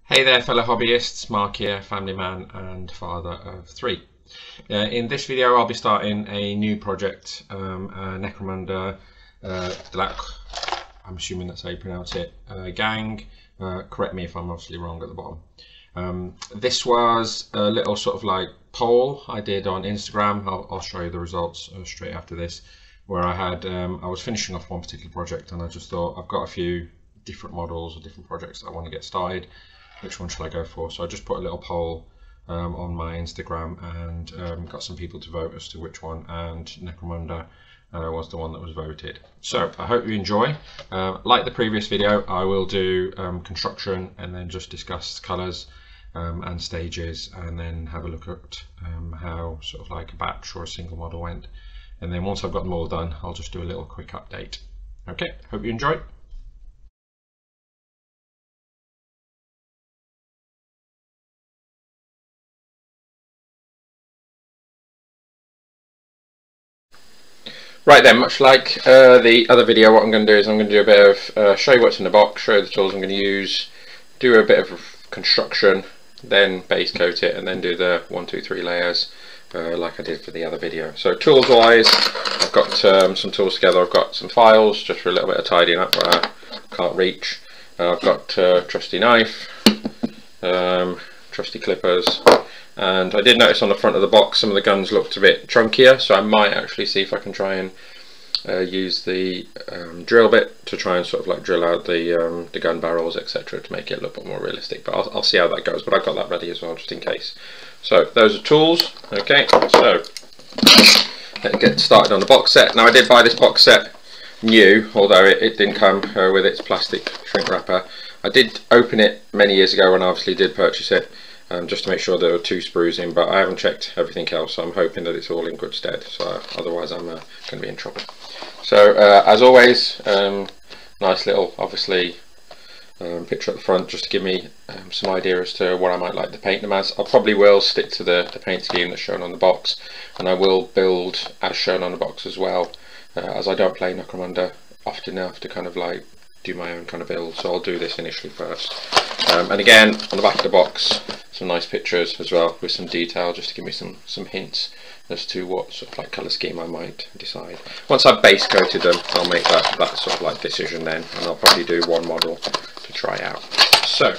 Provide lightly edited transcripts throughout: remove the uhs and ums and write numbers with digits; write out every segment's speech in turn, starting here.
Hey there fellow hobbyists, Mark here, family man and father of three. In this video I'll be starting a new project, Necromunda, Delaque, I'm assuming that's how you pronounce it, gang. Correct me if I'm obviously wrong at the bottom. This was a little sort of like poll I did on Instagram. I'll show you the results straight after this, where I was finishing off one particular project and I just thought I've got a few different models or different projects that I want to get started. Which one should I go for? So I just put a little poll on my Instagram and got some people to vote as to which one, and Necromunda was the one that was voted. So I hope you enjoy. Like the previous video, I will do construction and then just discuss colours and stages, and then have a look at how sort of like a batch or a single model went. And then once I've got them all done, I'll just do a little quick update. Okay, hope you enjoy. Right then, much like the other video, what I'm going to do is I'm going to do a bit of show you what's in the box, show you the tools I'm going to use, do a bit of construction, then base coat it, and then do the 1, 2, 3 layers like I did for the other video. So tools wise, I've got some tools together. I've got some files just for a little bit of tidying up where I can't reach. I've got trusty knife, trusty clippers. And I did notice on the front of the box some of the guns looked a bit chunkier, so I might actually see if I can try and use the drill bit to try and sort of like drill out the gun barrels, etc., to make it a little bit more realistic. But I'll see how that goes, but I've got that ready as well just in case. So those are tools. Okay, so let's get started on the box set. Now I did buy this box set new, although it didn't come with its plastic shrink wrapper. I did open it many years ago when I obviously did purchase it. Just to make sure there are 2 sprues in, but I haven't checked everything else, so I'm hoping that it's all in good stead, so otherwise I'm going to be in trouble. So as always, nice little obviously picture at the front just to give me some idea as to what I might like to paint them as. I probably will stick to the paint scheme that's shown on the box, and I will build as shown on the box as well, as I don't play Necromunda often enough to kind of like do my own kind of build, so I'll do this initially first. And again, on the back of the box, some nice pictures as well with some detail, just to give me some hints as to what sort of like colour scheme I might decide. Once I've base coated them, I'll make that sort of like decision then, and I'll probably do one model to try out. So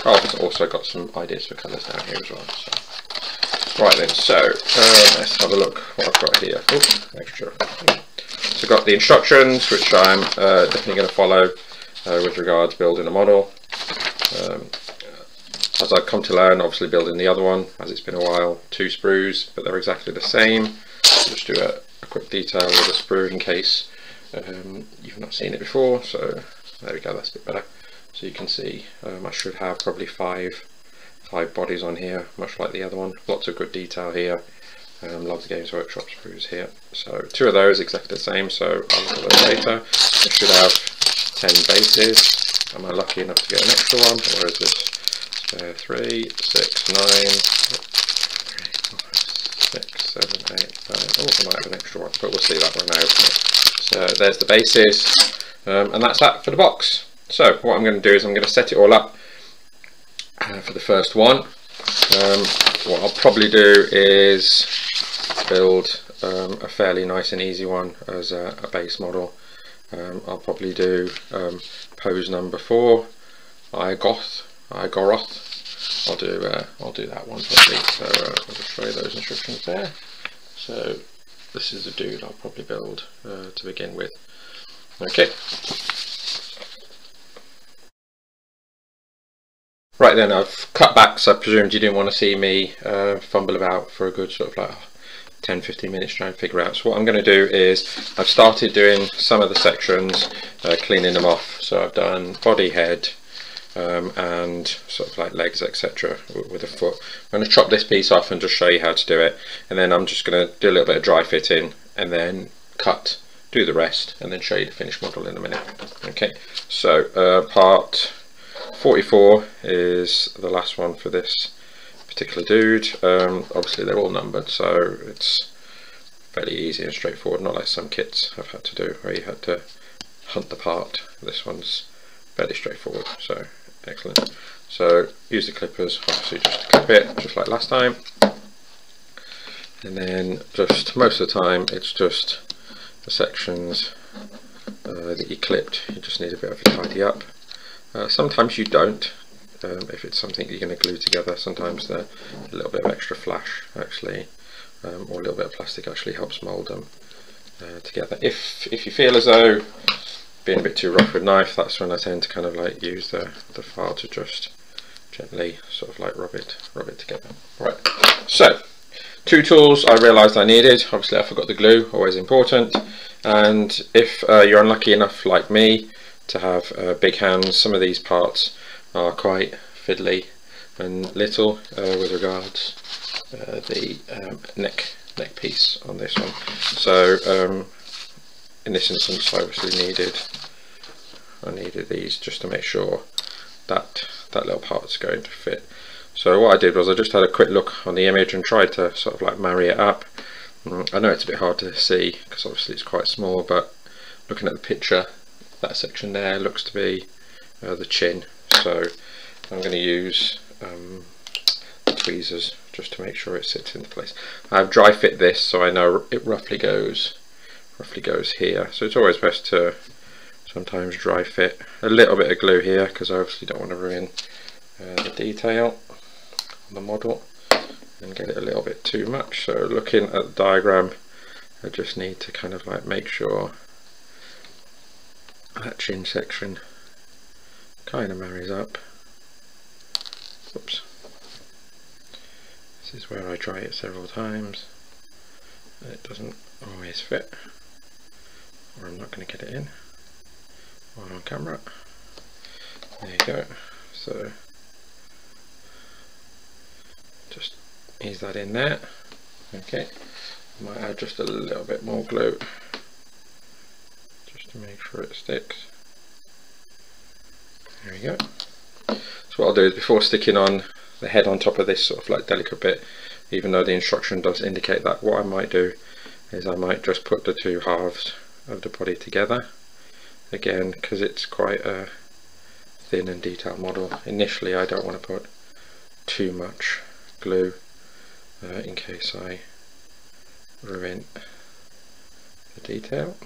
I've also got some ideas for colours down here as well. So, right then, so let's have a look what I've got here. Oops, extra. So I've got the instructions, which I'm definitely going to follow with regards to building a model. As I've come to learn, obviously building the other one, as it's been a while, 2 sprues, but they're exactly the same. Just do a quick detail with a sprue in case you've not seen it before. So there we go, that's a bit better. So you can see I should have probably five bodies on here, much like the other one. Lots of good detail here. Love the Games Workshop sprues here. So 2 of those exactly the same, so I'll look at those later. I should have 10 bases. Am I lucky enough to get an extra one, or is this 3, 6, 9, 6, 7, 8, 9. Oh, I might have an extra one, but we'll see that when I open it. So there's the bases, and that's that for the box. So what I'm going to do is I'm going to set it all up for the first one. What I'll probably do is build a fairly nice and easy one as a base model. I'll probably do pose number 4, Igoroth. I'll do that one probably. So I'll just show you those instructions there. So this is the dude I'll probably build to begin with. Okay. Right then, I've cut back, so I presumed you didn't want to see me fumble about for a good sort of like 10-15 minutes trying to figure out. So what I'm going to do is I've started doing some of the sections, cleaning them off. So I've done body, head, and sort of like legs, etc. with a foot. I'm going to chop this piece off and just show you how to do it, and then I'm just going to do a little bit of dry fitting and then cut, do the rest, and then show you the finished model in a minute. Okay, so part 44 is the last one for this particular dude. Obviously they're all numbered, so it's fairly easy and straightforward, not like some kits I've had to do where you had to hunt the part. This one's fairly straightforward, so Excellent. So use the clippers, obviously just to clip it, just like last time. And then just most of the time it's just the sections that you clipped, you just need a bit of a tidy up. Sometimes you don't, if it's something you're going to glue together. Sometimes a little bit of extra flash actually, or a little bit of plastic actually helps mould them together. If you feel as though being a bit too rough with knife, that's when I tend to kind of like use the file to just gently sort of like rub it together. Right, so 2 tools I realised I needed. Obviously I forgot the glue, always important. And if you're unlucky enough like me to have big hands, some of these parts are quite fiddly and little with regards the neck piece on this one. So in this instance I obviously needed these just to make sure that that little part's going to fit. So what I did was I just had a quick look on the image and tried to sort of like marry it up. I know it's a bit hard to see because obviously it's quite small, but looking at the picture, that section there looks to be the chin. So I'm going to use the tweezers just to make sure it sits into place. I've dry fit this so I know it roughly goes here. So it's always best to sometimes dry fit. A little bit of glue here because I obviously don't want to ruin the detail on the model and get it a little bit too much. So looking at the diagram, I just need to kind of like make sure that chin section kind of marries up. Oops. This is where I try it several times and it doesn't always fit, or I'm not going to get it in while on camera. There you go. So just ease that in there. Okay, might add just a little bit more glue just to make sure it sticks. There we go. So what I'll do is, before sticking on the head on top of this sort of like delicate bit, even though the instruction does indicate that, what I might do is I might just put the 2 halves of the body together. Again, because it's quite a thin and detailed model, initially I don't want to put too much glue in case I ruin the detail.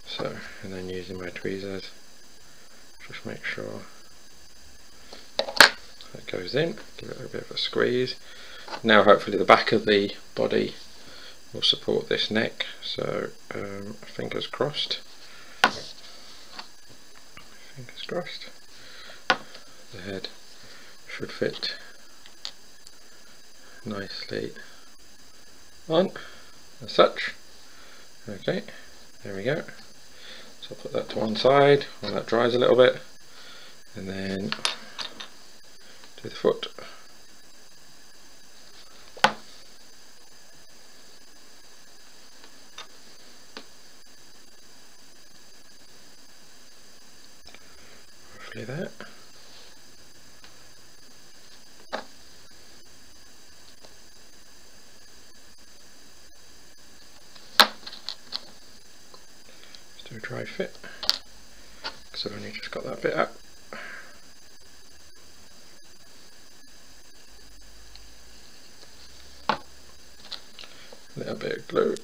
So, and then using my tweezers, just make sure that goes in, give it a bit of a squeeze. Now hopefully the back of the body will support this neck, so fingers crossed. Fingers crossed. The head should fit nicely on, as such. Okay, there we go. So I'll put that to one side while that dries a little bit, and then do the foot. Roughly that. Let's do a dry fit, because I've only just got that bit up. A little bit of glue,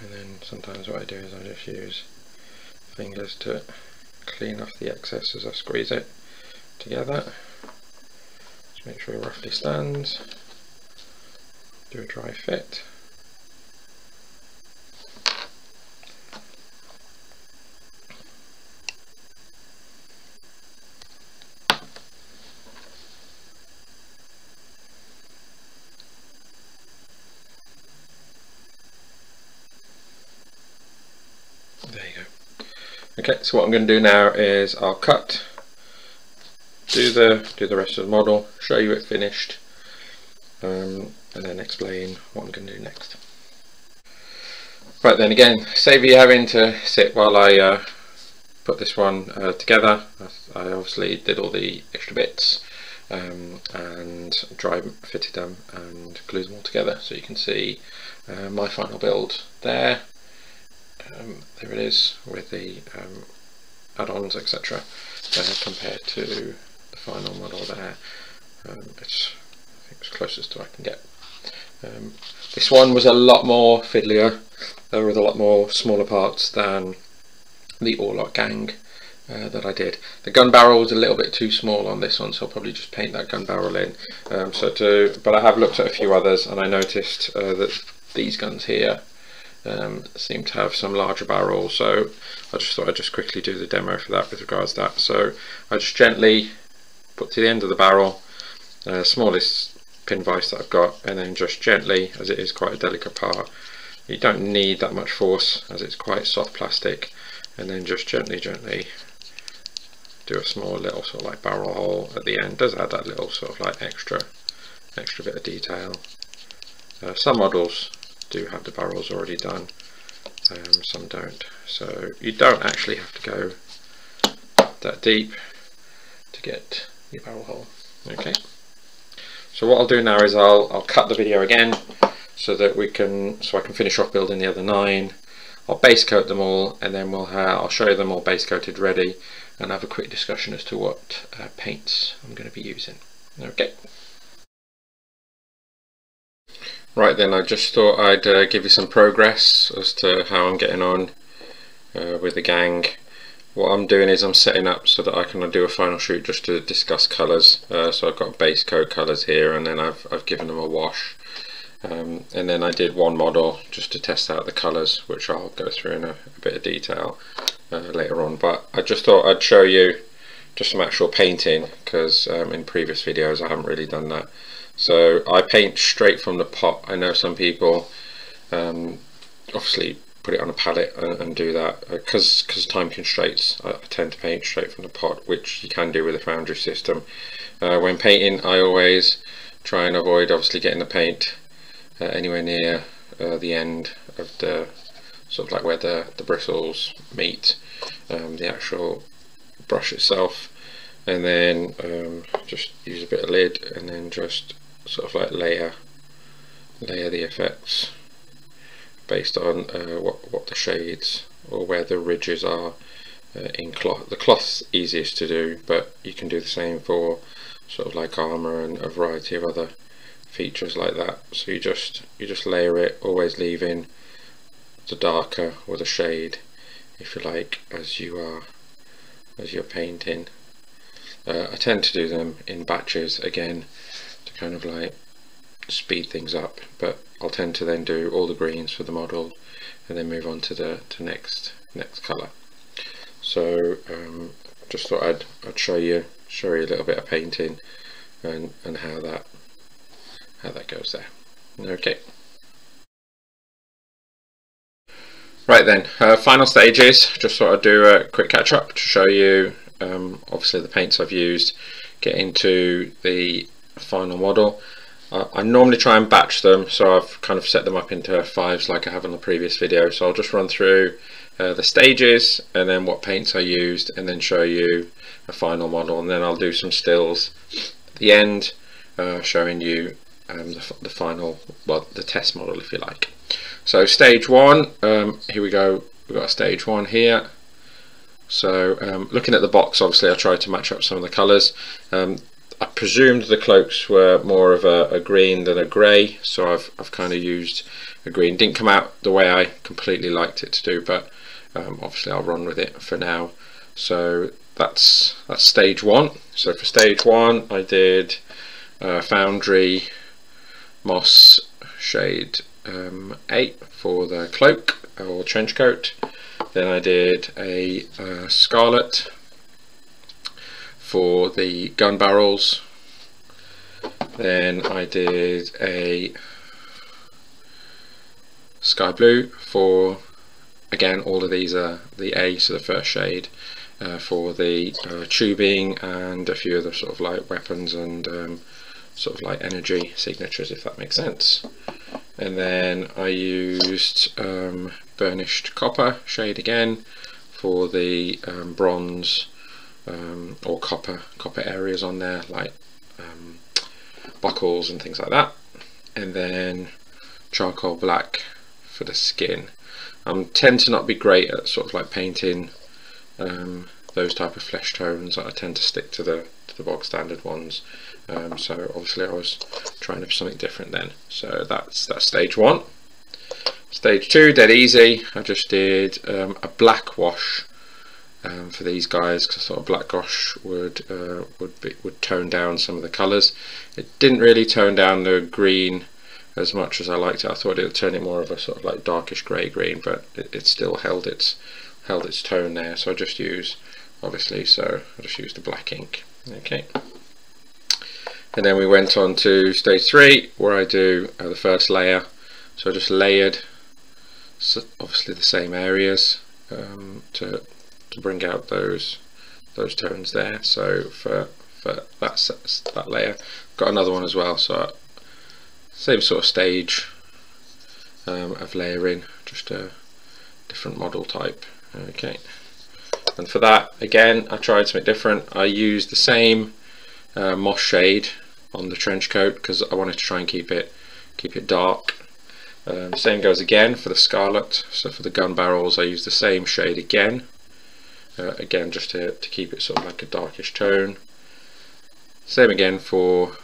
and then sometimes what I do is I just use fingers to clean off the excess as I squeeze it together. Just make sure it roughly stands. Do a dry fit. There you go. Okay, so what I'm going to do now is I'll cut, do the rest of the model, show you it finished, and then explain what I'm going to do next. Right then, again, save you having to sit while I put this one together. I obviously did all the extra bits and dry fitted them and glued them all together, so you can see my final build there. There it is with the add-ons, etc. Compared to the final model there. I think it's closest to I can get. This one was a lot more fiddlier, with a lot more smaller parts than the Orlok gang that I did. The gun barrel was a little bit too small on this one, so I'll probably just paint that gun barrel in. But I have looked at a few others, and I noticed that these guns here seem to have some larger barrels, so I just thought I'd just quickly do the demo for that with regards to that. So I just gently put to the end of the barrel, smallest pin vise that I've got, and then just gently, as it is quite a delicate part, you don't need that much force as it's quite soft plastic, and then just gently do a small little sort of like barrel hole at the end. Does add that little sort of like extra bit of detail. Some models do have the barrels already done, some don't, so you don't actually have to go that deep to get your barrel hole. Okay, so what I'll do now is I'll cut the video again so that I can finish off building the other 9. I'll base coat them all, and then I'll show you them all base coated ready, and have a quick discussion as to what paints I'm going to be using. Okay. Right then, I just thought I'd give you some progress as to how I'm getting on with the gang. What I'm doing is I'm setting up so that I can do a final shoot just to discuss colours. So I've got base coat colours here, and then I've given them a wash. And then I did one model just to test out the colours, which I'll go through in a bit of detail later on. But I just thought I'd show you just some actual painting, because in previous videos I haven't really done that. So I paint straight from the pot. I know some people obviously put it on a palette and do that, because time constraints. I tend to paint straight from the pot, which you can do with a foundry system. When painting, I always try and avoid obviously getting the paint anywhere near the end of the sort of like where the bristles meet the actual brush itself, and then just use a bit of lid, and then just sort of like layer the effects based on what the shades or where the ridges are in cloth. The cloth's easiest to do, but you can do the same for sort of like armor and a variety of other features like that. So you just layer it, always leaving the darker or the shade, if you like, as you're painting. I tend to do them in batches again to kind of like speed things up, but I'll tend to then do all the greens for the model and then move on to the next colour. So just thought I'd show you a little bit of painting and how that goes there. Okay. Right then, final stages. Just thought I'd do a quick catch up to show you obviously the paints I've used, get into the final model. I normally try and batch them, so I've kind of set them up into 5s like I have on the previous video. So I'll just run through the stages and then what paints I used, and then show you a final model, and then I'll do some stills at the end showing you the final, well, the test model if you like. So stage 1, here we go, we've got a stage 1 here. So looking at the box, obviously I tried to match up some of the colours. I presumed the cloaks were more of a green than a grey, so I've kind of used a green. Didn't come out the way I completely liked it to do, but obviously I'll run with it for now. So that's stage 1. So for stage 1 I did Foundry Moss shade 8 for the cloak or trench coat. Then I did a Scarlet for the gun barrels. Then I did a Sky Blue for, again, all of these are the A, so the first shade, for the tubing and a few other sort of like weapons and sort of like energy signatures, if that makes sense. And then I used burnished copper shade again for the bronze or copper areas on there, like buckles and things like that. And then charcoal black for the skin. Tend to not be great at sort of like painting those type of flesh tones. I tend to stick to the bog standard ones. So obviously I was trying for something different then. So that's stage 1. Stage 2, dead easy. I just did a black wash for these guys, because I thought a black wash would tone down some of the colours. It didn't really tone down the green as much as I liked it. I thought it would turn it more of a sort of like darkish grey green, but it still held its tone there. So I just use, obviously, so I just used the black ink. Okay. And then we went on to stage 3, where I do the first layer. So I just layered, so obviously the same areas to bring out those tones there. So for that layer, got another one as well. So same sort of stage of layering, just a different model type. Okay. And for that, again, I tried something different. I used the same moss shade on the trench coat, because I wanted to try and keep it dark. Same goes again for the scarlet. So for the gun barrels, I used the same shade again. Again, just to keep it sort of like a darkish tone. Same again for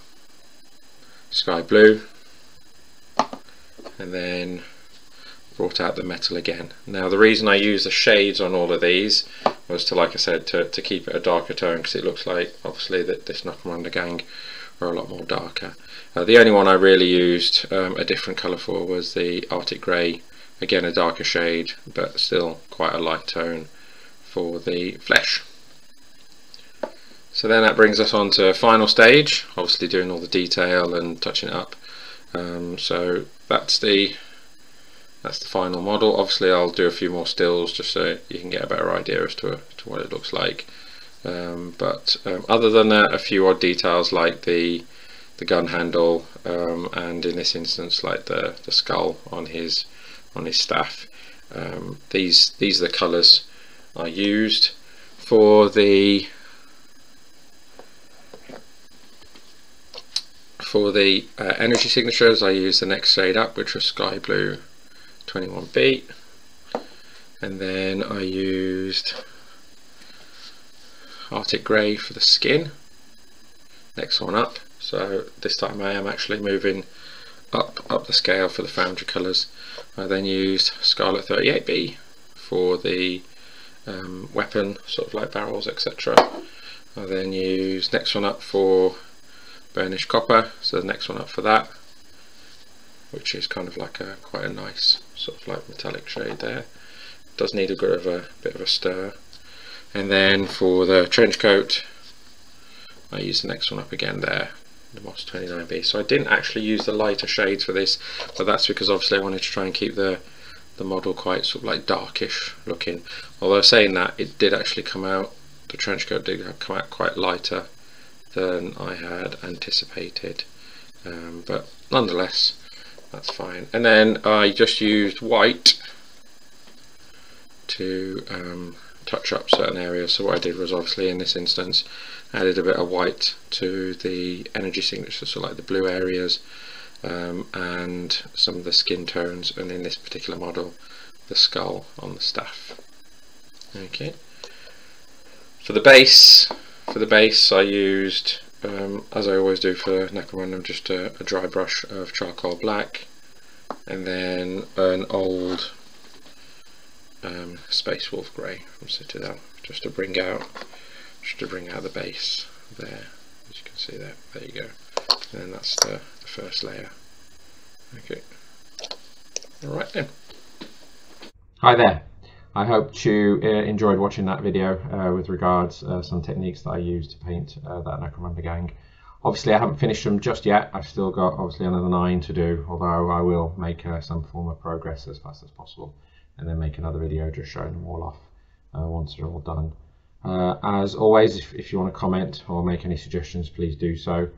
sky blue, and then brought out the metal again. Now the reason I use the shades on all of these was to, like I said, to keep it a darker tone, because it looks like obviously that this Necromunda gang are a lot more darker. The only one I really used a different colour for was the Arctic Grey, again a darker shade but still quite a light tone for the flesh. So then that brings us on to final stage, obviously doing all the detail and touching it up. So that's the final model. Obviously I'll do a few more stills just so you can get a better idea as to what it looks like. But other than that, a few odd details like the gun handle, and in this instance like the skull on his staff. These are the colours I used. For the energy signatures, I used the next shade up, which was Sky Blue 21B, and then I used Arctic Grey for the skin, next one up. So this time I am actually moving up the scale for the foundry colours. I then used Scarlet 38B for the weapon, sort of like barrels, etc. I then used next one up for burnished copper, so the next one up for that, which is kind of like quite a nice sort of like metallic shade there. Does need a bit of a stir. And then for the trench coat, I used the next one up again there, the Moss 29B. So I didn't actually use the lighter shades for this, but that's because obviously I wanted to try and keep the model quite sort of like darkish looking. Although saying that, it did actually come out, the trench coat did come out quite lighter than I had anticipated, but nonetheless that's fine. And then I just used white to touch up certain areas. So what I did was, obviously in this instance, added a bit of white to the energy signature, so like the blue areas, and some of the skin tones, and in this particular model the skull on the staff. Okay. For the base I used, as I always do for Necromunda, just a dry brush of charcoal black, and then an old Space Wolf grey from Citadel, just to bring out the base there, as you can see there. There you go. And then that's the first layer. Okay. Alright then. Hi there. I hope you enjoyed watching that video with regards some techniques that I used to paint that Necromunda gang. Obviously I haven't finished them just yet. I've still got obviously another 9 to do, although I will make some form of progress as fast as possible, and then make another video just showing them all off once they're all done. As always, if you want to comment or make any suggestions, please do so.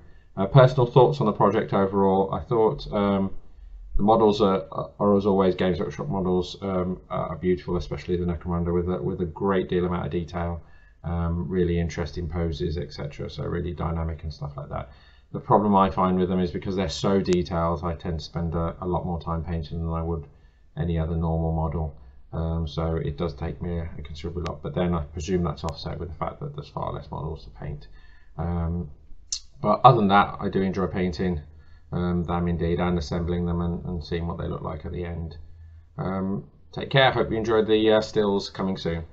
Personal thoughts on the project overall: I thought the models are as always, Games Workshop models are beautiful, especially the Necromunda with a great deal amount of detail, really interesting poses, etc. So really dynamic and stuff like that. The problem I find with them is because they're so detailed, I tend to spend a lot more time painting than I would any other normal model. so it does take me a considerable lot, but then I presume that's offset with the fact that there's far less models to paint. But other than that, I do enjoy painting them indeed, and assembling them and seeing what they look like at the end. Take care, hope you enjoyed the stills. Coming soon.